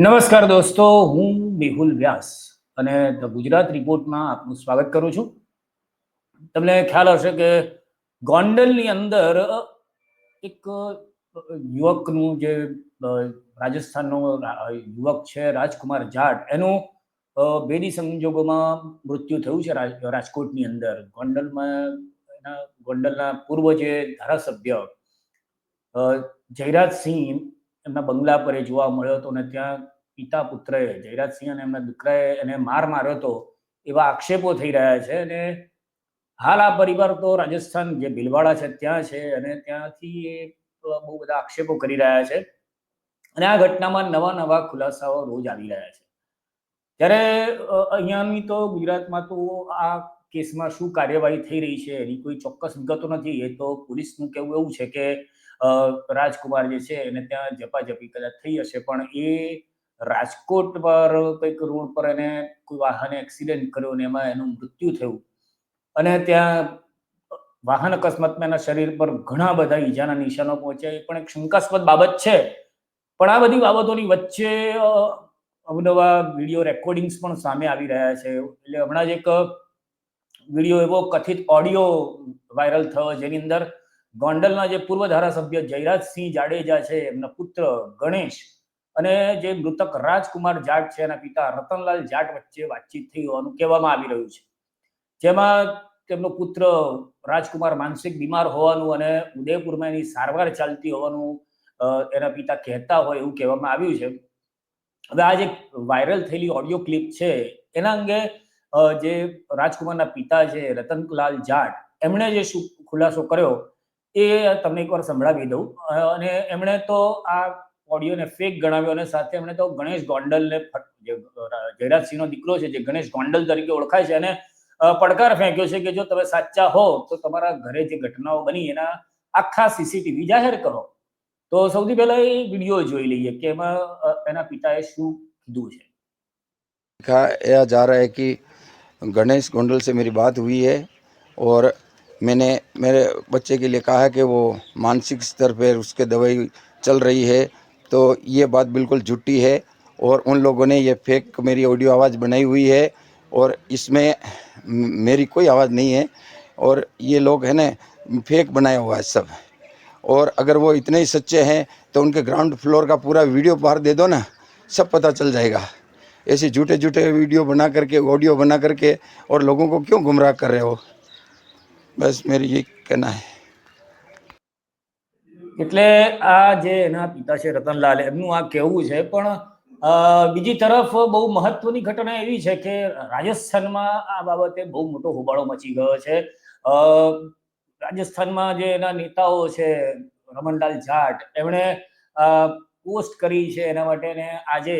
નમસ્કાર દોસ્તો, હું મેહુલ વ્યાસ અને ધ ગુજરાત રિપોર્ટમાં આપનું સ્વાગત કરું છું. તમને ખ્યાલ હશે કે ગોંડલની અંદર એક યુવકનું જે રાજસ્થાનનો યુવક છે રાજકુમાર જાટ, એનું બેડી સંજોગોમાં મૃત્યુ થયું છે રાજકોટની અંદર. ગોંડલના પૂર્વ જે ધારાસભ્ય જયરાજસિંહ એમના બંગલા પર જોવા મળ્યો હતો અને ત્યાં પિતા પુત્રએ, જયરાજસિંહ અને એમના દીકરાએ એને માર માર્યો હતો એવા આક્ષેપો થઈ રહ્યા છે. અને હાલ આ પરિવાર તો રાજસ્થાન જે ભીલવાડા છે ત્યાં છે અને ત્યાંથી બહુ બધા આક્ષેપો કરી રહ્યા છે અને આ ઘટનામાં નવા નવા ખુલાસાઓ રોજ આવી રહ્યા છે. ત્યારે અહીંયાની તો ગુજરાતમાં તો આ કેસમાં શું કાર્યવાહી થઈ રહી છે એની કોઈ ચોક્કસ વિગતો નથી. એ તો પોલીસનું કહેવું એવું છે કે રાજકુમાર જે છે એને ત્યાં ઝપાઝપી કદાચ થઈ હશે, પણ એ રાજકોટ પર કંઈક રોડ પર એને કોઈ વાહને એક્સિડન્ટ કર્યો અને એમાં એનું મૃત્યુ થયું અને ત્યાં વાહન અકસ્માતમાં એના શરીર પર ઘણા બધા ઈજાના નિશાનો પહોંચ્યા. એ પણ એક શંકાસ્પદ બાબત છે. પણ આ બધી બાબતોની વચ્ચે અવનવા વિડીયો રેકોર્ડિંગ્સ પણ સામે આવી રહ્યા છે. એટલે હમણાં જ એક વિડીયો એવો કથિત ઓડિયો વાયરલ થયો જેની અંદર ગોંડલના જે પૂર્વ ધારાસભ્ય જયરાજસિંહ જાડેજા છે, એમના પુત્ર ગણેશ અને જે મૃતક રાજકુમાર જાટ છે એના પિતા રતનલાલ જાટ વચ્ચે વાતચીત થઈ હોવાનું કહેવામાં આવી રહ્યું છે. જેમાં તેમનો પુત્ર રાજકુમાર માનસિક બીમાર હોવાનું અને ઉદયપુરમાં એની સારવાર ચાલતી હોવાનું એના પિતા કહેતા હોય એવું કહેવામાં આવ્યું છે. હવે આ જે વાયરલ થયેલી ઓડિયો ક્લિપ છે એના અંગે જે રાજકુમારના પિતા છે રતનલાલ જાટ, એમણે જે શું ખુલાસો કર્યો એ તમને એકવાર સંભળાવી દઉં. અને એમણે તો આ ઓડિયોને ફેક ગણાવ્યો અને સાથે એમણે તો ગણેશ ગોંડલને, જયરાજસિંહનો દીકરો છે જે ગણેશ ગોંડલ તરીકે ઓળખાય છે, અને પડકાર ફેંક્યો છે કે જો તમે સાચા હો તો તમારા ઘરે જે ઘટનાઓ બની એના આખા સીસીટીવી જાહેર કરો. તો સૌથી પહેલા એ વિડીયો જોઈ લઈએ કે એમાં એના પિતાએ શું કીધું છે. कहा जा रहा है कि गणेश गोंडल से मेरी बात हुई है और मैंने मेरे बच्चे के लिए कहा है कि वो मानसिक स्तर पर उसके दवाई चल रही है, तो ये बात बिल्कुल झूठी है और उन लोगों ने ये फेक मेरी ऑडियो आवाज़ बनाई हुई है और इसमें मेरी कोई आवाज़ नहीं है और ये लोग है ना फेक बनाया हुआ है सब. और अगर वो इतने ही सच्चे हैं तो उनके ग्राउंड फ्लोर का पूरा वीडियो बाहर दे दो ना, सब पता चल जाएगा. ऐसे झूठे झूठे वीडियो बना करके, ऑडियो बना करके और लोगों को क्यों गुमराह कर रहे हो? बस मेरी ये कहना है. એટલે આ જે એના પિતા છે રતનલાલ, એમનું આ કહેવું છે. પણ બીજી તરફ બહુ મહત્વની ઘટના એવી છે કે રાજસ્થાનમાં આ બાબતે બહુ મોટો હોબાળો મચી ગયો છે. રાજસ્થાનમાં જે એના નેતાઓ છે રમણલાલ જાટ, એમણે પોસ્ટ કરી છે એના માટે, ને આજે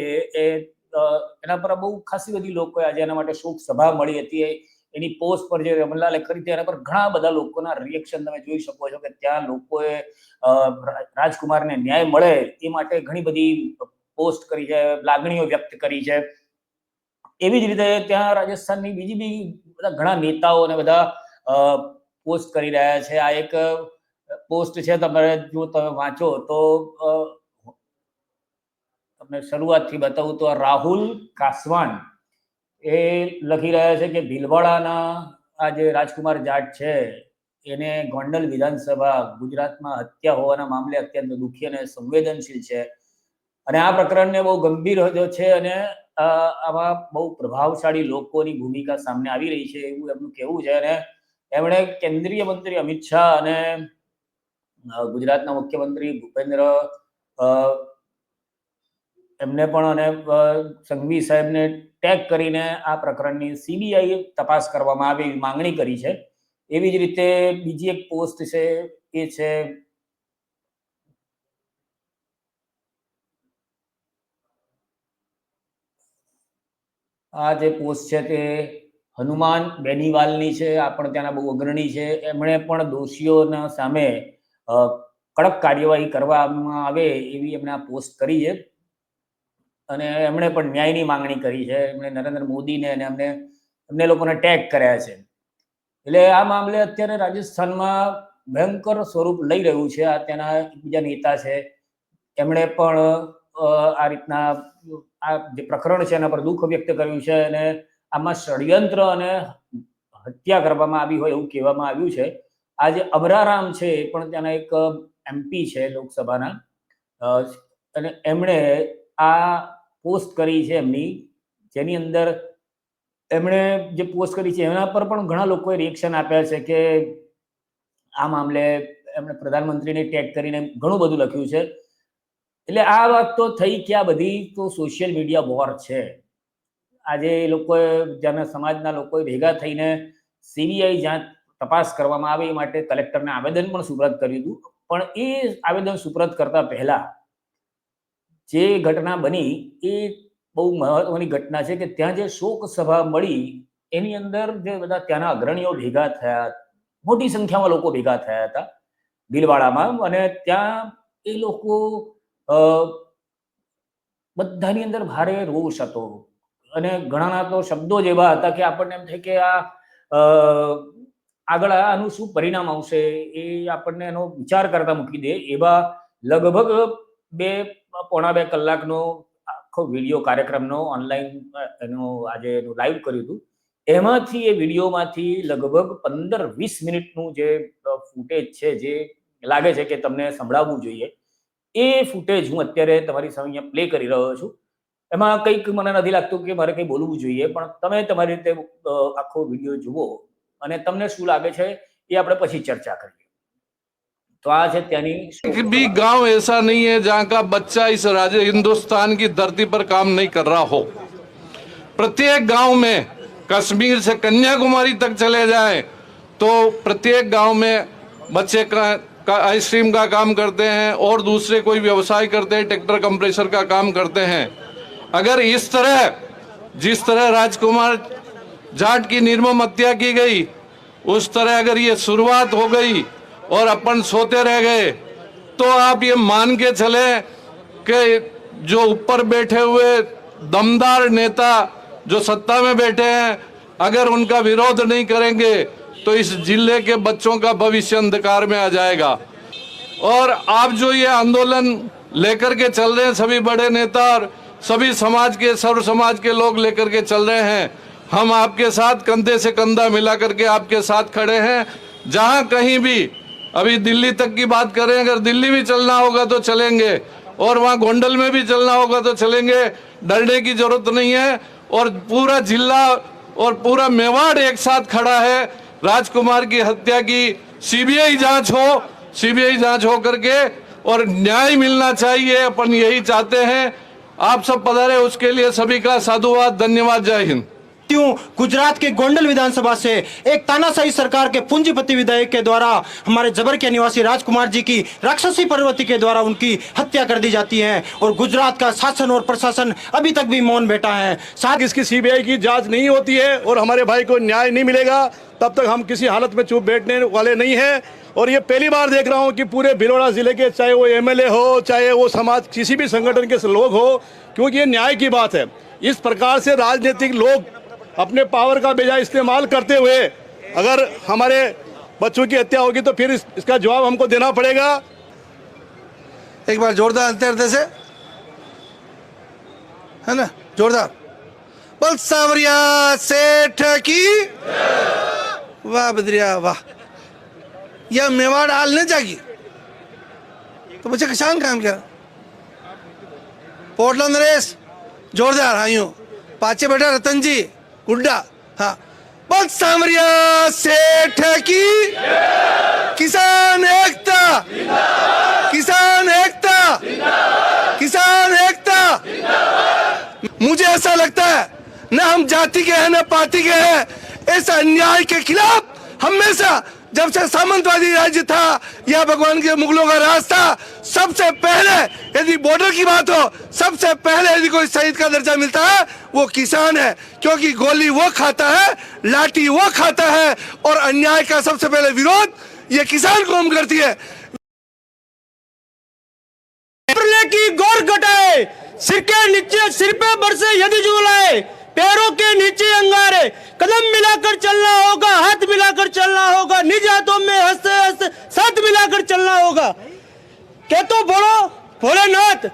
એના પર બહુ ખાસી બધી લોકોએ આજે એના માટે શોક સભા મળી હતી. એની પોસ્ટ પર જે રમણલાલે કરી હતી એના પર ઘણા બધા લોકોના રિએક્શન તમે જોઈ શકો છો કે ત્યાં લોકોએ રાજકુમારને ન્યાય મળે એ માટે ઘણી બધી પોસ્ટ કરી છે, લાગણીઓ વ્યક્ત કરી છે. એવી જ રીતે ત્યાં રાજસ્થાનની બીજી બી બધા ઘણા નેતાઓ અને બધા પોસ્ટ કરી રહ્યા છે. આ એક પોસ્ટ છે, તમારે જો તમે વાંચો તો તમને શરૂઆતથી બતાવું તો રાહુલ કાસવાન એ લખી રહ્યા છે કે ભીલવાડાના આ જે રાજકુમાર જાટ છે એને ગોંડલ વિધાનસભા ગુજરાતમાં હત્યા હોવાના મામલે અત્યંત દુઃખી અને સંવેદનશીલ છે અને આ પ્રકરણને બહુ ગંભીર છે અને આમાં બહુ પ્રભાવશાળી લોકોની ભૂમિકા સામે આવી રહી છે એવું એમનું કહેવું છે. અને એમણે કેન્દ્રીય મંત્રી અમિત શાહ અને ગુજરાતના મુખ્યમંત્રી ભૂપેન્દ્ર એમને પણ અને સંઘવી સાહેબને ટેગ કરીને આ પ્રકરણની સીબીઆઈ તપાસ કરવામાં આવે એવી માંગણી કરી છે. એવી જ રીતે બીજી એક પોસ્ટ છે એ છે આ જે પોસ્ટ છે તે હનુમાન બેનીવાલની છે. આ પણ ત્યાંના બહુ અગ્રણી છે. એમણે પણ દોષીઓના સામે કડક કાર્યવાહી કરવામાં આવે એવી એમણે આ પોસ્ટ કરી છે અને એમણે પણ ન્યાયની માંગણી કરી છે. એમણે નરેન્દ્ર મોદીને અને એમને લોકોને ટેગ કર્યા છે. એટલે આ મામલે અત્યારે રાજસ્થાનમાં ભયંકર સ્વરૂપ લઈ રહ્યું છે. આ ત્યાંના બીજા નેતા છે, એમણે પણ આ રીતના આ જે પ્રકરણ છે એના પર દુઃખ વ્યક્ત કર્યું છે અને આમાં ષડયંત્ર અને હત્યા કરવામાં આવી હોય એવું કહેવામાં આવ્યું છે. આ જે અબરારામ છે એ પણ ત્યાંના એક MP છે લોકસભાના, અને એમણે આ પોસ્ટ કરી છે એમની, જેની અંદર એમણે જે પોસ્ટ કરી છે એના પર પણ ઘણા લોકોએ રિએક્શન આપ્યા છે કે આ મામલે એમણે પ્રધાનમંત્રીને ટેગ કરીને ઘણું બધું લખ્યું છે. એટલે આ વાત તો થઈ કે આ બધી તો સોશિયલ મીડિયા વોર છે. આજે એ લોકોએ જેના સમાજના લોકોએ ભેગા થઈને CBI જાંચ તપાસ કરવામાં આવે એ માટે કલેક્ટરને આવેદન પણ સુપ્રત કર્યું હતું. પણ એ આવેદન સુપ્રત કરતા પહેલા જે ઘટના બની એ બહુ મહત્વની ઘટના છે કે ત્યાં જે શોક સભા મળી એની અંદર જે બધા ત્યાંના અગ્રણીઓ ભેગા થયા, મોટી સંખ્યામાં લોકો ભેગા થયા હતા ભીલવાડામાં, અને ત્યાં એ લોકો બધાની અંદર ભારે રોષ હતો અને ઘણાના તો શબ્દો જ એવા હતા કે આપણને એમ થાય કે આ આગળ આનું શું પરિણામ આવશે એ આપણને એનો વિચાર કરતા મૂકી દે એવા લગભગ 2.5 કલાકનો આખો વિડીયો કાર્યક્રમનો ઓનલાઈન એનો આજે લાઈવ કર્યું હતું. એમાંથી એ વિડીયોમાંથી લગભગ 15-20 મિનિટનું જે ફૂટેજ છે જે લાગે છે કે તમને સંભળાવવું જોઈએ, એ ફૂટેજ હું અત્યારે તમારી સામે અહીંયા પ્લે કરી રહ્યો છું. એમાં કંઈક મને નથી લાગતું કે મારે કંઈ બોલવું જોઈએ, પણ તમે તમારી રીતે આખો વિડીયો જુઓ અને તમને શું લાગે છે એ આપણે પછી ચર્ચા કરીએ. तो आज है त्यानी एक भी गांव ऐसा नहीं है जहां का बच्चा इस राज्य हिंदुस्तान की धरती पर काम नहीं कर रहा हो। प्रत्येक गांव में, कश्मीर से कन्याकुमारी तक चले जाएं तो प्रत्येक गांव में बच्चे का आइसक्रीम का काम करते हैं और दूसरे कोई व्यवसाय करते हैं, ट्रैक्टर कंप्रेसर का काम करते हैं। अगर इस तरह जिस तरह राजकुमार जाट की निर्मम हत्या की गई, उस तरह अगर ये शुरुआत हो गई और अपन सोते रह गए तो आप ये मान के चले कि जो ऊपर बैठे हुए दमदार नेता जो सत्ता में बैठे हैं, अगर उनका विरोध नहीं करेंगे तो इस जिले के बच्चों का भविष्य अंधकार में आ जाएगा। और आप जो ये आंदोलन लेकर के चल रहे हैं, सभी बड़े नेता और सभी समाज के, सर्व समाज के लोग लेकर के चल रहे हैं, हम आपके साथ कंधे से कंधा मिला करके आपके साथ खड़े हैं। जहां कहीं भी, अभी दिल्ली तक की बात करें, अगर दिल्ली भी चलना होगा तो चलेंगे और वहां गोंडल में भी चलना होगा तो चलेंगे, डरने की जरूरत नहीं है। और पूरा जिला और पूरा मेवाड़ एक साथ खड़ा है। राजकुमार की हत्या की CBI जांच हो, CBI जांच हो करके और न्याय मिलना चाहिए, अपन यही चाहते हैं। आप सब पधारे, उसके लिए सभी का साधुवाद, धन्यवाद, जय हिंद। गुजरात के गोंडल विधानसभा से एक तानाशाही सरकार के पूंजीपति विधायक के द्वारा हमारे जबर के निवासी राजकुमार जी की राक्षसी प्रवृत्ति के द्वारा उनकी हत्या कर दी जाती है और गुजरात का शासन और प्रशासन अभी तक भी मौन बैठा है। साथ इसकी CBI की जांच नहीं होती है और हमारे भाई को न्याय नहीं मिलेगा तब तक हम किसी हालत में चुप बैठने वाले नहीं है। और ये पहली बार देख रहा हूँ कि पूरे भीलवाड़ा जिले के, चाहे वो MLA हो, चाहे वो समाज किसी भी संगठन के लोग हो, क्योंकि ये न्याय की बात है। इस प्रकार से राजनीतिक लोग अपने पावर का बेजा इस्तेमाल करते हुए अगर हमारे बच्चों की हत्या होगी तो फिर इसका जवाब हमको देना पड़ेगा। एक बार जोरदार अंतर से, है ना, जोरदार बल सांवरिया सेठ की, वाह बद्रिया वाह। यह मेवाड़ हाल न जागी तो बच्चे किसान काम क्या पोर्टल नरेश, जोरदार। हाँ यूं पाचे बेटा रतन जी गुड्डा, हाँ बल सांवरिया सेठ की, किसान एकता, किसान एकता, किसान एकता। मुझे ऐसा लगता है न हम जाति के हैं न पार्टी के हैं, इस अन्याय के खिलाफ हमेशा जब से सामंतवादी राज्य था या भगवान के मुगलों का राज था, सबसे पहले यदि बॉर्डर की बात हो, सबसे पहले यदि कोई शहीद का दर्जा मिलता है वो किसान है, क्योंकि गोली वो खाता है, लाठी वो खाता है और अन्याय का सबसे पहले विरोध ये किसान कौम करती है। की गौर घटाए, सिर के नीचे सिर पे बरसे यदि झूलाए, पैरों के नीचे अंगारे, कदम मिलाकर चलना होगा, हाथ मिलाकर चलना होगा, निज हाथों में हंसते हंसते साथ मिलाकर चलना होगा। क्या तो बोलो भोलेनाथ,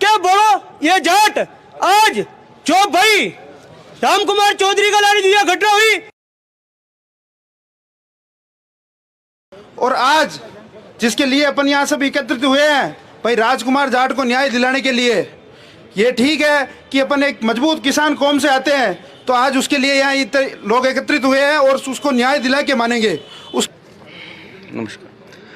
क्या बोलो ये जाट आज जो भाई राम कुमार चौधरी का लाड़ी दिया घटना हुई, और आज जिसके लिए अपन यहाँ सब एकत्रित हुए हैं भाई राजकुमार जाट को न्याय दिलाने के लिए, ये ठीक है कि अपन एक मजबूत किसान कौम से आते हैं, तो आज उसके लिए यहाँ इतने लोग एकत्रित हुए हैं और उसको न्याय दिला के मानेंगे उस। नमस्कार।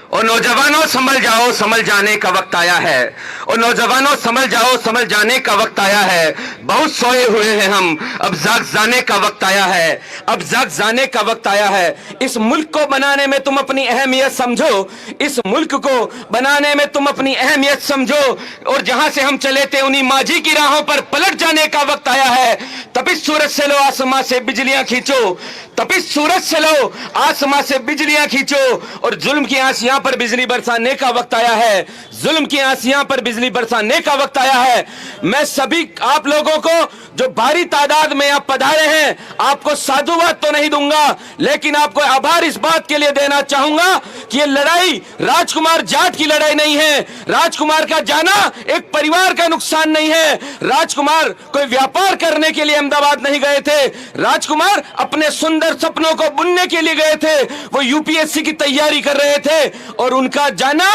और नौजवानों संभल जाओ, संभल जाने का वक्त आया है। और नौजवानों संभल जाओ, संभल जाने का वक्त आया है। बहुत सोए हुए हैं हम, अब जाग जाने का वक्त आया है। अब जाग जाने का वक्त आया है। इस मुल्क को बनाने में तुम अपनी अहमियत समझो, इस मुल्क को बनाने में तुम अपनी अहमियत समझो। और जहां से हम चले थे उन्हीं माजी की राहों पर पलट जाने का वक्त आया है। तपिश सूरज से लो आसमां से बिजलियां खींचो, तपिश सूरज से लो आसमां से बिजलियां खींचो। और जुल्म की आंसियां पर बिजली बरसाने का वक्त आया है, जुल्म की आंसियां पर बिजली बरसाने का वक्त आया है। मैं सभी आप लोगों को जो भारी तादाद में आप पधारे हैं, आपको साधुवाद तो नहीं दूंगा, लेकिन आपको आभार इस बात के लिए देना चाहूंगा कि ये लड़ाई राजकुमार जाट की लड़ाई नहीं है। राजकुमार का जाना एक परिवार का नुकसान नहीं है। राजकुमार कोई व्यापार करने के लिए अहमदाबाद नहीं गए थे, राजकुमार अपने सुंदर सपनों को बुनने के लिए गए थे। वो यूपीएससी की तैयारी कर रहे थे और उनका जाना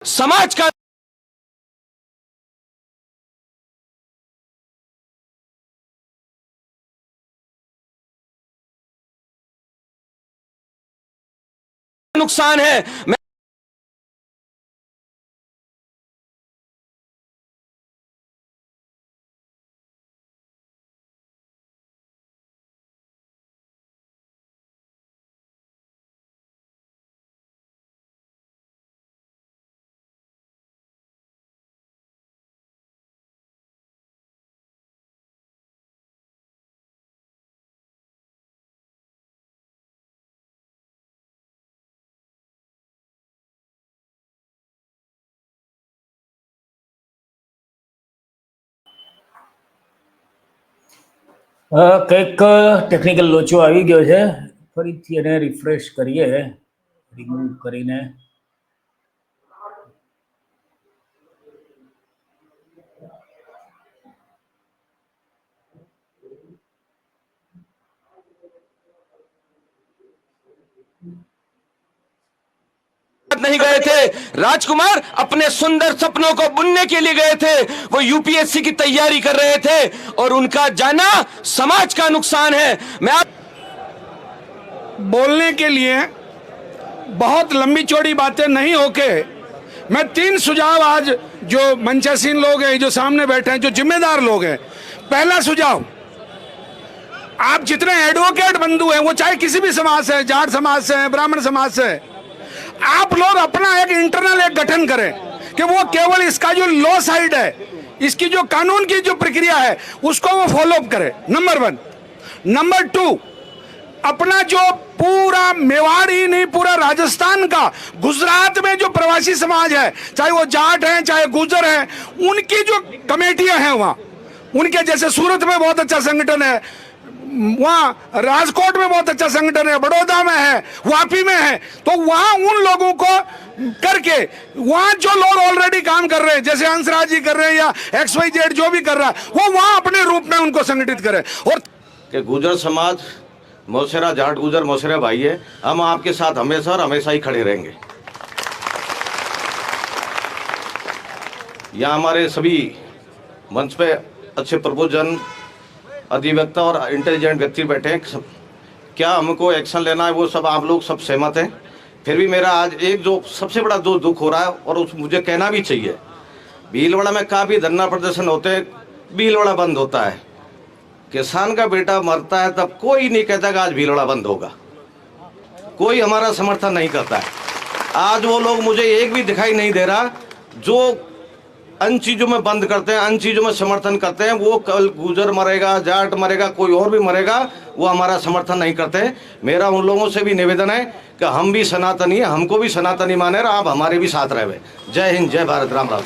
समाज का नुकसान है। કંઈક ટેકનિકલ લોચો આવી ગયો છે, ફરીથી એને રિફ્રેશ કરીએ, રિમૂવ કરીને. नहीं गए थे, राजकुमार अपने सुंदर सपनों को बुनने के लिए गए थे। वो यूपीएससी की तैयारी कर रहे थे और उनका जाना समाज का नुकसान है। मैं आप बोलने के लिए बहुत लंबी चौड़ी बातें नहीं होके मैं 3 सुझाव आज जो मंचासीन लोग हैं, जो सामने बैठे हैं, जो जिम्मेदार लोग हैं, पहला सुझाव, आप जितने एडवोकेट बंधु हैं, वो चाहे किसी भी समाज से, जाट समाज से है, ब्राह्मण समाज से है, आप लोग अपना एक इंटरनल एक गठन करें कि वो केवल इसका जो लॉ साइड है, इसकी जो कानून की जो प्रक्रिया है, उसको वो फॉलो अप करे, नंबर 1। नंबर 2, अपना जो पूरा मेवाड़ ही नहीं, पूरा राजस्थान का, गुजरात में जो प्रवासी समाज है, चाहे वो जाट हैं, चाहे गुर्जर हैं, उनकी जो कमेटियां हैं वहां, उनके जैसे सूरत में बहुत अच्छा संगठन है, वहां राजकोट में बहुत अच्छा संगठन है, बड़ौदा में है, वापी में है, तो वहां उन लोगों को करके, वहां जो लोग ऑलरेडी काम कर रहे हैं, जैसे हंसराज जी कर रहे हैं या XYZ जो भी कर रहा है, वो वहां अपने रूप में उनको संगठित करे। और कि गुर्जर समाज, मौसेरा जाट गुर्जर मौसेरा भाई है, हम आपके साथ हमेशा और हमेशा ही खड़े रहेंगे। यहाँ हमारे सभी मंच पे अच्छे प्रबुद्धजन, अधिवक्ता और इंटेलिजेंट व्यक्ति बैठे हैं। क्या हमको एक्शन लेना है वो सब आप लोग सब सहमत हैं। फिर भी मेरा आज एक जो सबसे बड़ा जो दुख हो रहा है, और उस मुझे कहना भी चाहिए, भीलवाड़ा में काफ़ी धरना प्रदर्शन होते हैं, भीलवाड़ा बंद होता है, किसान का बेटा मरता है तब कोई नहीं कहता कि आज भीलवाड़ा बंद होगा, कोई हमारा समर्थन नहीं करता है। आज वो लोग मुझे एक भी दिखाई नहीं दे रहा जो अन चीज़ों में बंद करते हैं, अन चीज़ों में समर्थन करते हैं। वो कल गुजर मरेगा, जाट मरेगा, कोई और भी मरेगा, वो हमारा समर्थन नहीं करते। मेरा उन लोगों से भी निवेदन है कि हम भी सनातनी है, हमको भी सनातनी माने और आप हमारे भी साथ रहे। जय हिंद, जय भारत, राम राम।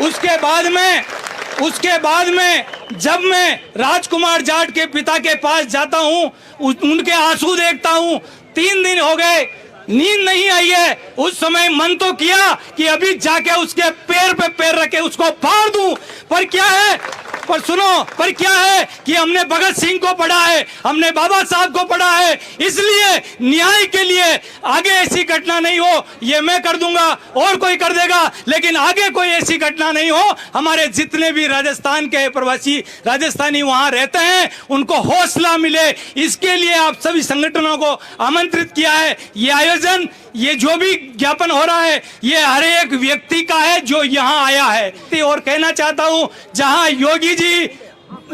उसके बाद में जब मैं राजकुमार जाट के पिता के पास जाता हूं, उनके आंसू देखता हूं, 3 दिन हो गए, नींद नहीं आई है। उस समय मन तो किया कि अभी जाके उसके पैर पे पैर रखे उसको फाड़ दूं, पर क्या है, पर सुनो, पर क्या है कि हमने भगत सिंह को पढ़ा है, हमने बाबा साहब को पढ़ा है, इसलिए न्याय के लिए आगे ऐसी घटना नहीं हो, ये मैं कर दूंगा और कोई कर देगा, लेकिन आगे कोई ऐसी घटना नहीं हो। हमारे जितने भी राजस्थान के प्रवासी राजस्थानी वहां रहते हैं उनको हौसला मिले, इसके लिए आप सभी संगठनों को आमंत्रित किया है। ये आयोजन, ये जो भी ज्ञापन हो रहा है, ये हर एक व्यक्ति का है जो यहाँ आया है। और कहना चाहता हूँ, जहाँ योगी जी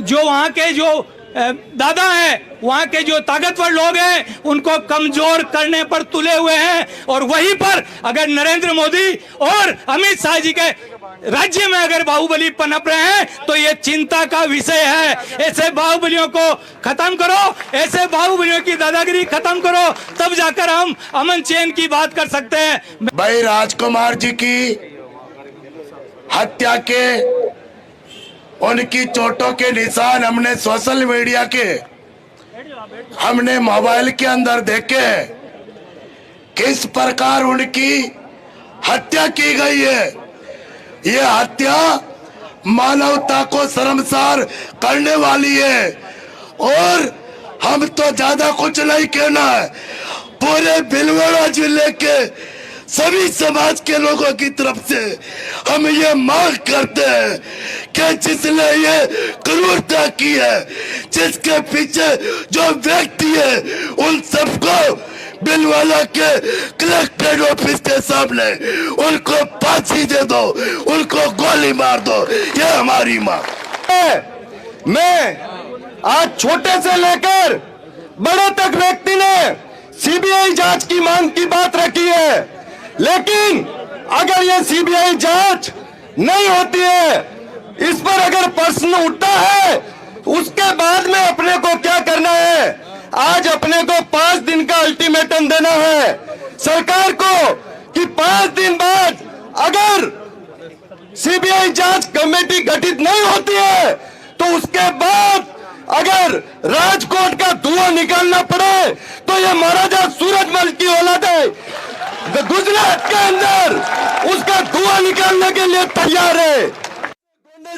जो वहाँ के जो दादा हैं, वहाँ के जो ताकतवर लोग हैं, उनको कमजोर करने पर तुले हुए हैं, और वहीं पर अगर नरेंद्र मोदी और अमित शाह जी के राज्य में अगर बाहुबली पनप रहे हैं तो ये चिंता का विषय है। ऐसे बाहुबलियों को खत्म करो, ऐसे बाहुबलियों की दादागिरी खत्म करो, तब जाकर हम अमन चैन की बात कर सकते हैं। भाई राजकुमार जी की हत्या के उनकी चोटों के निशान हमने सोशल मीडिया के, हमने मोबाइल के अंदर देखे, किस प्रकार उनकी हत्या की गई है। ये हत्या मानवता को शर्मसार करने वाली है, और हम तो ज्यादा कुछ नहीं कहना है, पूरे भीलवाड़ा जिले के सभी समाज के लोगों की तरफ से हम ये मांग करते हैं कि जिसने ये क्रूरता की है, जिसके पीछे जो व्यक्ति है, उन सबको भीलवाड़ा के कलेक्ट्रेट ऑफिस के सामने उनको फांसी दे दो, उनको गोली मार दो, ये हमारी मांग है। मैं आज छोटे से लेकर बड़े तक व्यक्ति ने सीबीआई जांच की मांग की बात रखी है, लेकिन अगर ये सीबीआई जांच नहीं होती है, इस पर अगर प्रश्न उठता है, उसके बाद में अपने को क्या करना है। आज अपने को 5 दिन का अल्टीमेटम देना है सरकार को कि 5 दिन बाद अगर सीबीआई जांच कमेटी गठित नहीं होती है तो उसके बाद अगर राजकोट का धुआं निकालना पड़े तो ये महाराजा सूरजमल की औलाद है, गुजरात के अंदर उसका धुआं निकालने के लिए तैयार है।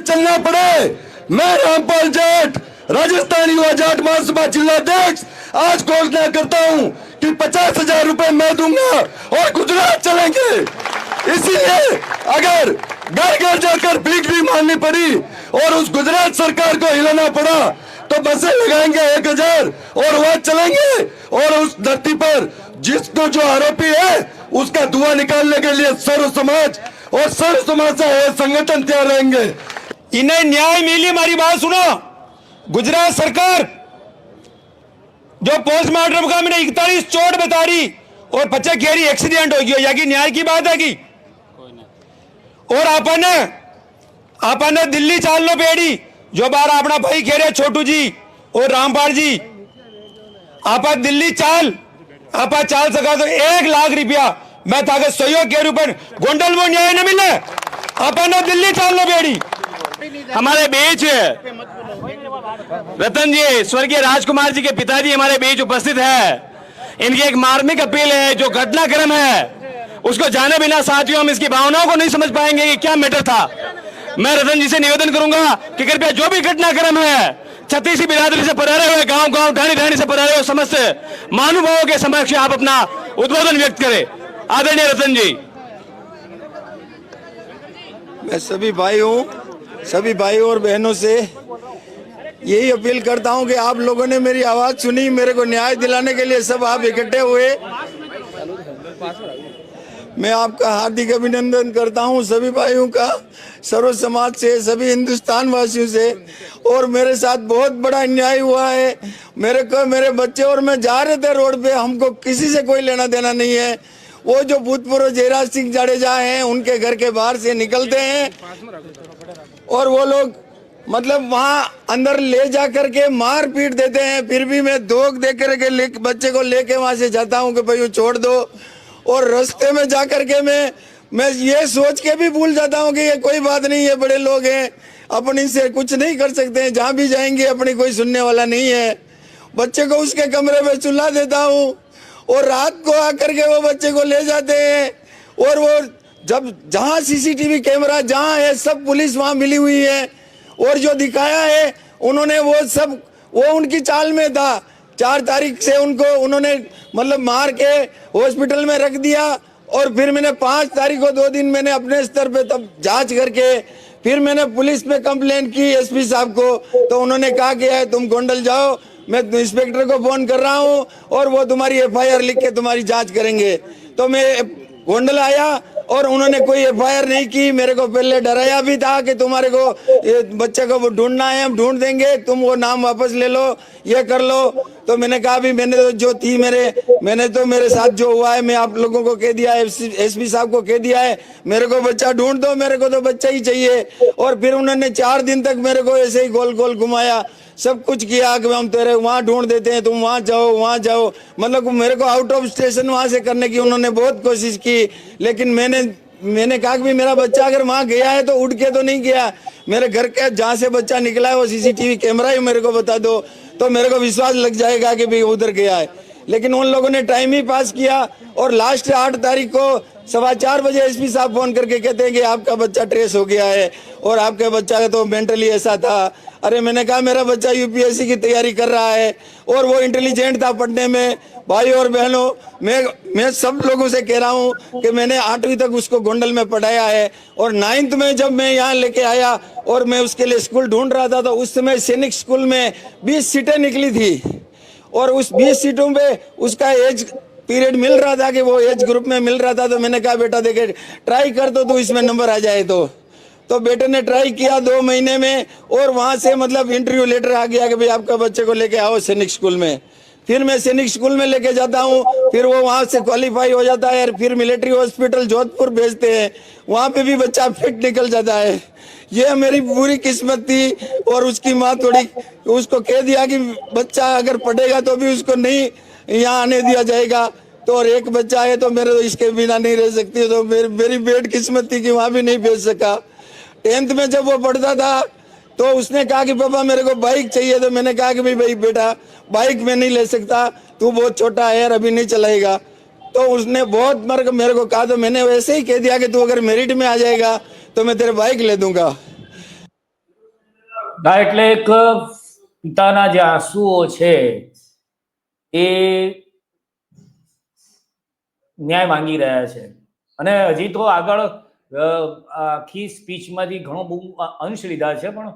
चलना पड़े। मैं रामपाल जाट, राजस्थान युवा जाट महासभा जिलाध्यक्ष, आज घोषणा करता हूं कि 50,000 रुपए मैं दूंगा और गुजरात चलेंगे। इसीलिए अगर घर घर जाकर भीख भी मांगनी पड़ी और उस गुजरात सरकार को हिलाना पड़ा तो बसें लगाएंगे 1000 और वहां चलेंगे, और उस धरती पर जिसको जो आरोपी है उसका धुआं निकालने के लिए सर्व समाज और सर्व समाज से संगठन तैयार रहेंगे। इन्हें न्याय मिली, हमारी बात सुनो। गुजरात सरकार जो पोस्टमार्टम का मैंने 41 चोट बता रही और 50 गहरी एक्सीडेंट हो गया, या कि न्याय की बात है कि और आपने दिल्ली चाल लो पेड़ी, जो बार अपना भाई कह रहे छोटू जी और रामपाल जी, आप दिल्ली चाल सका तो 1 लाख रुपया मैं ताकत सहयोग के रूप में गोंडल में न्याय न मिले, आपने दिल्ली चाल लो बेड़ी। हमारे बीच रतन जी, स्वर्गीय राजकुमार जी के पिताजी हमारे बीच उपस्थित है। इनकी एक मार्मिक अपील है, जो घटनाक्रम है उसको जाने बिना साथियों हम इसकी भावनाओं को नहीं समझ पाएंगे कि क्या मैटर था। मैं रतन जी से निवेदन करूंगा कि कृपया जो भी घटनाक्रम है, छत्तीसी बिरादरी से परारे हुए, गांव गांव ढाणी ढाणी से परारे हुए समस्त महानुभावों के समक्ष आप अपना उद्बोधन व्यक्त करें। आदरणीय रतन जी। मैं सभी भाइयों और बहनों से यही अपील करता हूं कि आप लोगों ने मेरी आवाज सुनी, मेरे को न्याय दिलाने के लिए सब आप इकट्ठे हुए। मैं आपका हार्दिक अभिनंदन करता हूं, सभी भाइयों का, सर्व समाज से, सभी हिंदुस्तान वासियों से। और मेरे साथ बहुत बड़ा अन्याय हुआ है। मेरे बच्चे और मैं जा रहे थे रोड पे, हमको किसी से कोई लेना देना नहीं है। वो जो भूतपूर्व जयराज सिंह जाडेजा हैं, उनके घर के बाहर से निकलते हैं और वो लोग मतलब वहां अंदर ले जा करके मार पीट देते हैं। फिर भी मैं धोख दे करके बच्चे को लेके वहां से जाता हूं कि भाई वो छोड़ दो, और रास्ते में जा करके मैं ये सोच के भी भूल जाता हूं कि ये कोई बात नहीं है, बड़े लोग हैं, अपनी से कुछ नहीं कर सकते हैं, जहां भी जाएंगे अपनी कोई सुनने वाला नहीं है। बच्चे को उसके कमरे में चुला देता हूं और रात को आकर के वो बच्चे को ले जाते हैं। और वो जब जहाँ सीसीटीवी कैमरा जहाँ है सब पुलिस वहाँ मिली हुई है, और जो दिखाया है उन्होंने वो सब वो उनकी चाल में था। 4 तारीख से उनको उन्होंने मतलब मार के हॉस्पिटल में रख दिया, और फिर मैंने 5 तारीख को 2 दिन मैंने अपने स्तर पे तब जांच करके फिर मैंने पुलिस में कंप्लेंट की एसपी साहब को, तो उन्होंने कहा कि है तुम गोंडल जाओ, मैं इंस्पेक्टर को फोन कर रहा हूँ और वो तुम्हारी एफआईआर लिख के तुम्हारी जांच करेंगे। तो मैं गोंडल आया और उन्होंने कोई एफआईआर नहीं की। मेरे को पहले डराया भी था कि तुम्हारे को बच्चे को वो ढूंढना है, हम ढूंढ देंगे, तुम वो नाम वापस ले लो, ये कर लो। तो मैंने कहा भी मैंने तो जो थी मैंने तो मेरे साथ जो हुआ है मैं आप लोगों को कह दिया है, एसपी साहब को कह दिया है, मेरे को बच्चा ढूंढ दो, मेरे को तो बच्चा ही चाहिए। और फिर उन्होंने 4 दिन तक मेरे को ऐसे ही गोल गोल घुमाया, सब कुछ किया कि हम तेरे वहाँ ढूंढ देते हैं, तुम वहाँ जाओ। मतलब मेरे को आउट ऑफ स्टेशन वहाँ से करने की उन्होंने बहुत कोशिश की, लेकिन मैंने कहा कि मेरा बच्चा अगर वहाँ गया है तो उड़ के तो नहीं गया, मेरे घर के जहाँ से बच्चा निकला है वो सीसीटीवी कैमरा ही मेरे को बता दो, तो मेरे को विश्वास लग जाएगा कि भाई उधर गया है। लेकिन उन लोगों ने टाइम ही पास किया, और लास्ट 8 तारीख को 4:15 बजे एसपी साहब फोन करके कहते हैं कि आपका बच्चा ट्रेस हो गया है, और आपके बच्चा का तो मेंटली ऐसा था। अरे मैंने कहा मेरा बच्चा यूपीएससी की तैयारी कर रहा है, और वो इंटेलिजेंट था पढ़ने में। भाई और बहनों, मैं सब लोगों से कह रहा हूँ कि मैंने 8वीं तक उसको गोंडल में पढ़ाया है, और 9th में जब मैं यहाँ लेके आया और मैं उसके लिए स्कूल ढूंढ रहा था, तो उस समय सैनिक स्कूल में 20 सीटें निकली थी, और उस 20 सीटों पे उसका एज पीरियड मिल रहा था कि वो एज ग्रुप में मिल रहा था। तो मैंने कहा बेटा देखे ट्राई कर दो तो इसमें नंबर आ जाए। तो बेटे ने ट्राई किया 2 महीने में, और वहां से मतलब इंटरव्यू लेटर आ गया कि भाई आपका बच्चे को लेके आओ सैनिक स्कूल में। फिर मैं सैनिक स्कूल में लेके जाता हूँ, फिर वो वहां से क्वालिफाई हो जाता है, फिर मिलिट्री हॉस्पिटल जोधपुर भेजते हैं, वहां पे भी बच्चा फिट निकल जाता है। ये मेरी पूरी किस्मत थी। और उसकी माँ थोड़ी उसको कह दिया कि बच्चा अगर पढ़ेगा तो भी उसको नहीं यहाँ आने दिया जाएगा, तो और एक बच्चा है तो मेरे तो इसके बिना नहीं रह सकती। तो मेरी बेड किस्मत थी कि वहां भी नहीं भेज सका। 10th में जब वो पढ़ता था तो उसने कहा कि पापा मेरे को बाइक चाहिए। तो मैंने कहा कि भाई बेटा बाइक में नहीं ले सकता, तू बहुत छोटा है, अभी नहीं चलाएगा। तो उसने बहुत मेरे को कहा, तो मैंने वैसे ही कह दिया कि तू अगर मेरिट में आ जाएगा तो मैं तेरे बाइक ले दूंगा। એટલે એક પિતાના જે આંસુઓ છે એ ન્યાય માંગી રહ્યા છે, અને હજી તો આગળ આખી સ્પીચમાંથી ઘણો બહુ અંશ લીધા છે, પણ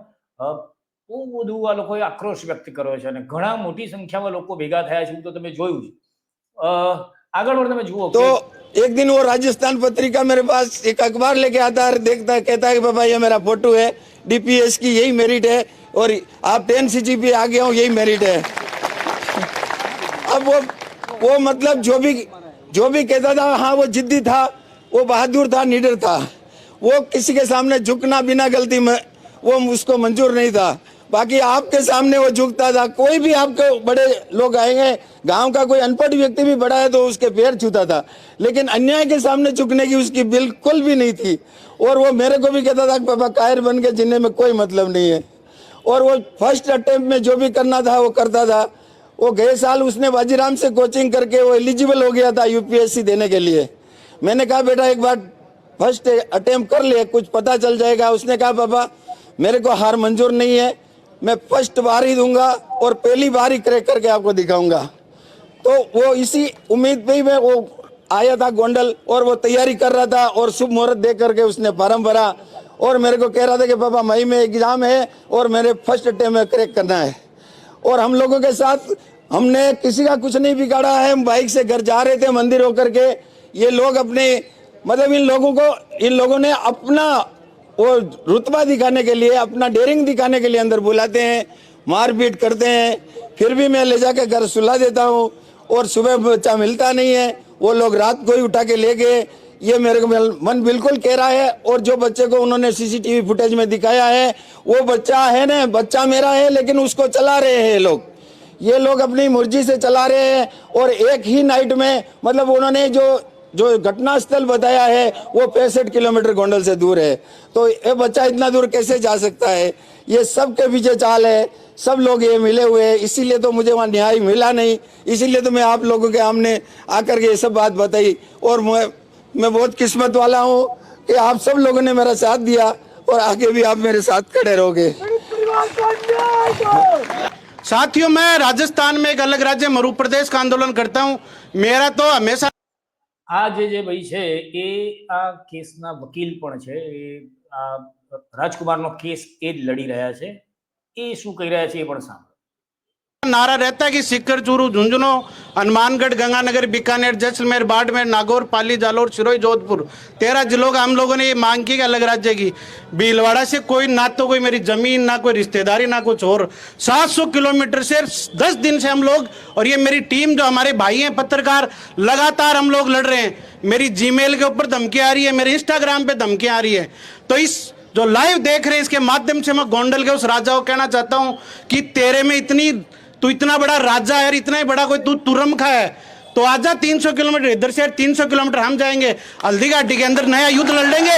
બહુ બધું આ લોકોએ આક્રોશ વ્યક્ત કર્યો છે, અને ઘણા મોટી સંખ્યામાં લોકો ભેગા થયા છે, તો તમે જોયું છે। આગળ પણ તમે જુઓ तो एक दिन वो राजस्थान पत्रिका मेरे पास एक अखबार लेके आता है, देखता कहता है कि पापा ये मेरा फोटो है, डीपीएस की यही मेरिट है, और आप 10 CGPA आ गए हो यही मेरिट है। अब वो मतलब जो भी कहता था, हाँ वो जिद्दी था, वो बहादुर था, निडर था, वो किसी के सामने झुकना बिना गलती में वो उसको मंजूर नहीं था। बाकी आपके सामने वो झुकता था। कोई भी आपके बड़े लोग आएंगे, गांव का कोई अनपढ़ व्यक्ति भी बड़ा है तो उसके पैर छूता था, लेकिन अन्याय के सामने झुकने की उसकी बिल्कुल भी नहीं थी। और वो मेरे को भी कहता था कि पापा कायर बन के जीने में कोई मतलब नहीं है। और वो फर्स्ट अटेम्प्ट में जो भी करना था वो करता था। वो गए साल उसने बाजीराम से कोचिंग करके वो एलिजिबल हो गया था यूपीएससी देने के लिए। मैंने कहा बेटा एक बार फर्स्ट अटेम्प्ट कर ले, कुछ पता चल जाएगा। उसने कहा पापा मेरे को हार मंजूर नहीं है, मैं फर्स्ट बार ही दूंगा और पहली बार ही क्रैक करके आपको दिखाऊंगा। तो वो इसी उम्मीद पे ही मैं वो आया था गोंडल, और वो तैयारी कर रहा था, और शुभ मुहूर्त दे करके उसने फॉर्म भरा, और मेरे को कह रहा था कि पापा मई में एग्जाम है और मेरे फर्स्ट अटेम्प्ट में क्रैक करना है। और हम लोगों के साथ हमने किसी का कुछ नहीं बिगाड़ा है। हम बाइक से घर जा रहे थे मंदिर होकर के, ये लोग अपने मतलब इन लोगों ने अपना वो रुतबा दिखाने के लिए, अपना डेयरिंग दिखाने के लिए अंदर बुलाते हैं, मारपीट करते हैं। फिर भी मैं ले जाके घर सुला देता हूँ, और सुबह बच्चा मिलता नहीं है, वो लोग रात को ही उठा के ले गए। ये मेरे को मन बिल्कुल कह रहा है। और जो बच्चे को उन्होंने सीसीटीवी फुटेज में दिखाया है, वो बच्चा है ना, बच्चा मेरा है, लेकिन उसको चला रहे हैं लोग। ये लोग अपनी मर्जी से चला रहे हैं। और एक ही नाइट में मतलब उन्होंने जो जो घटना स्थल बताया है वो 65 किलोमीटर गोंडल से दूर है, तो ये बच्चा इतना दूर कैसे जा सकता है? ये सब के पीछे चाल है, सब लोग ये मिले हुए हैं, इसीलिए तो मुझे वहाँ न्याय मिला नहीं, इसीलिए तो मैं आप लोगों के सामने आकर के ये सब बात बताई। और मैं बहुत किस्मत वाला हूँ कि आप सब लोगों ने मेरा साथ दिया और आगे भी आप मेरे साथ खड़े रहोगे। साथियों, मैं राजस्थान में एक अलग राज्य मध्य प्रदेश का आंदोलन करता हूँ। मेरा तो हमेशा આ જે ભાઈ છે એ આ કેસના વકીલ પણ છે, એ આ રાજકુમારનો કેસ એ જ લડી રહ્યા છે। એ શું કહી રહ્યા છે એ પણ સાંભળો। नारा रहता है कि सीकर, चूरू, झुंझुनू, हनुमानगढ़, गंगानगर, बीकानेर, जैसलमेर, बाड़मेर, नागौर, पाली, जालोर, सिरोही, जोधपुर 13 जिलों का हम लोगों ने ये मांग की अलग राज्य की। भीलवाड़ा से कोई ना तो कोई मेरी जमीन, ना कोई रिश्तेदारी, ना कुछ और। 700 किलोमीटर से 10 दिन से हम लोग और ये मेरी टीम जो हमारे भाई हैं पत्रकार, लगातार हम लोग लड़ रहे हैं। मेरी जीमेल के ऊपर धमकी आ रही है, मेरे इंस्टाग्राम पे धमकी आ रही है। तो इस जो लाइव देख रहे हैं इसके माध्यम से मैं गोंडल के उस राजा को कहना चाहता हूं कि तेरे में तू इतना बड़ा राजा है, इतना ही बड़ा कोई तू तुरमखा है, तो आजा 300 किलोमीटर इधर से 300 किलोमीटर हम जाएंगे, हल्दी घाटी के अंदर नया युद्ध लड़ लेंगे।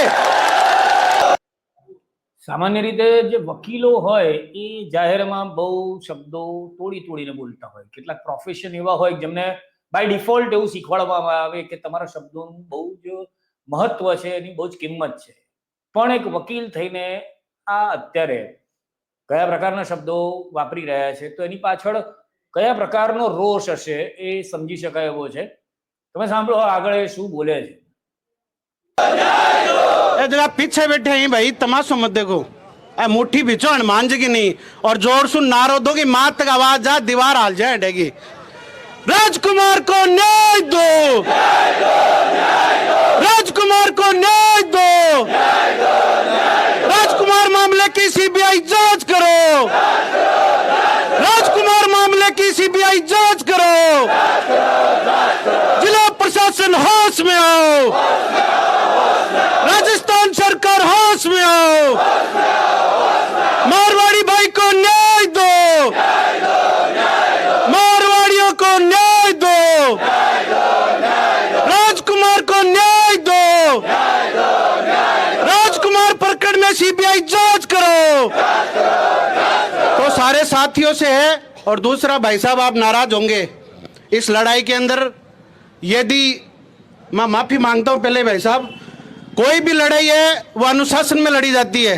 सामान्य रीते जे वकीलो होय ए जाहेरमां बहु शब्दो तोड़ी बोलता होय। કેટલાક પ્રોફેશન એવા હોય જેમને બાય ડિફોલ્ટ એવું શીખવાડવામાં આવે કે તમારા શબ્દોનું બહુ જ મહત્વ છે, એની બહુ જ કિંમત છે। પણ એક વકીલ થઈને આ અત્યારે કયા પ્રકારના શબ્દો વાપરી રહ્યા છે, તો એની પાછળ કયા પ્રકારનો રોષ હશે એ સમજી શકાય એવો છે। તમે સાંભળો આગળ એ શું બોલે છે। जरा पीछे बैठे हैं भाई, तमाशा मत देखो, मुट्ठी बिछो हनुमान जी की नहीं, और जोर सुन नारो दो कि माँ तक आवाज जा, दीवार हाल जाए हटेगी। राजकुमार को न्याय दो, राजकुमार को न्याय दो, राजकुमार मामले की सीबीआई जांच करो, राजकुमार मामले की सीबीआई जांच करो, जिला प्रशासन होश में आओ, राजस्थान सरकार होश में आओ, मारवाड़ी भाई को न्याय दो, मारवाड़ियों को न्याय दो, राजकुमार को न्याय दो, राजकुमार प्रकरण में सीबीआई जांच करो। तो सारे साथियों से है। और दूसरा, भाई साहब आप नाराज होंगे इस लड़ाई के अंदर, यदि मैं माफी मांगता हूं पहले भाई साहब, कोई भी लड़ाई है वो अनुशासन में लड़ी जाती है।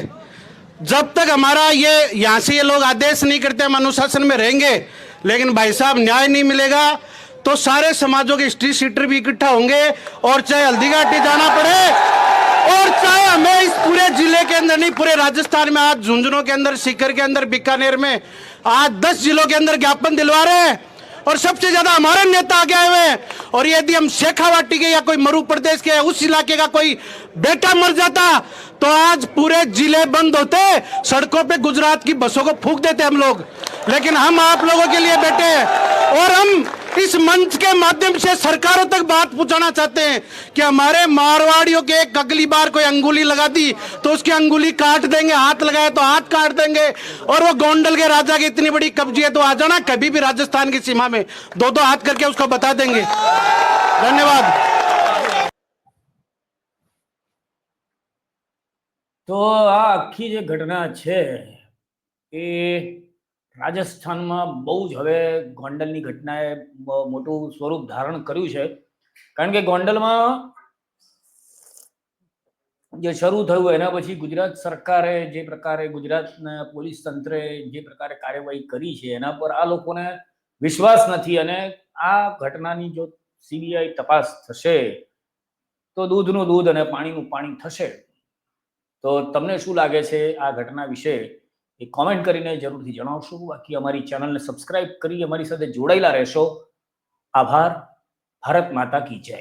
जब तक हमारा ये यहाँ से ये लोग आदेश नहीं करते हम अनुशासन में रहेंगे, लेकिन भाई साहब न्याय नहीं मिलेगा तो सारे समाजों के स्ट्रीट सीटर भी इकट्ठा होंगे, और चाहे हल्दी घाटी जाना पड़े, और चाहे हमें इस पूरे जिले के अंदर नहीं, पूरे राजस्थान में आज झुंझुनू के अंदर, सीकर के अंदर, बीकानेर में आज 10 जिलों के अंदर ज्ञापन दिलवा रहे हैं, और सबसे ज्यादा हमारे नेता आगे आए हुए हैं। और यदि हम शेखावाटी के या कोई मध्य प्रदेश के उस इलाके का कोई बेटा मर जाता तो आज पूरे जिले बंद होते, सड़कों पे गुजरात की बसों को फूंक देते हम लोग। लेकिन हम आप लोगों के लिए बैठे हैं, और हम इस मंच के माध्यम से सरकारों तक बात पहुंचाना चाहते हैं कि हमारे मारवाड़ियों के एक अगली बार कोई अंगुली लगा दी तो उसकी अंगुली काट देंगे, हाथ लगाए तो हाथ काट देंगे। और वो गोंडल के राजा की इतनी बड़ी कब्जी है तो आ जाना कभी भी राजस्थान की सीमा में, 2-2 हाथ करके उसको बता देंगे। धन्यवाद। तो आ आखी जे घटना है ए રાજસ્થાનમાં બહુ જ હવે ગોંડલની ઘટનાએ મોટું સ્વરૂપ ધારણ કર્યું છે। કારણ કે ગોંડલમાં જે શરૂ થયું એના પછી ગુજરાત સરકારે જે પ્રકારે ગુજરાતના પોલીસ તંત્રે જે પ્રકારે કાર્યવાહી કરી છે એના પર આ લોકોને વિશ્વાસ નથી, અને આ ઘટનાની જો સીબીઆઈ તપાસ થશે તો દૂધનું દૂધ અને પાણીનું પાણી થશે। તો તમને શું લાગે છે આ ઘટના વિશે એ કોમેન્ટ કરીને જરૂરથી જણાવશો। બાકી અમારી ચેનલને સબસ્ક્રાઇબ કરી અમારી સાથે જોડાયેલા રહેશો। આભાર। ભારત માતા કી જય।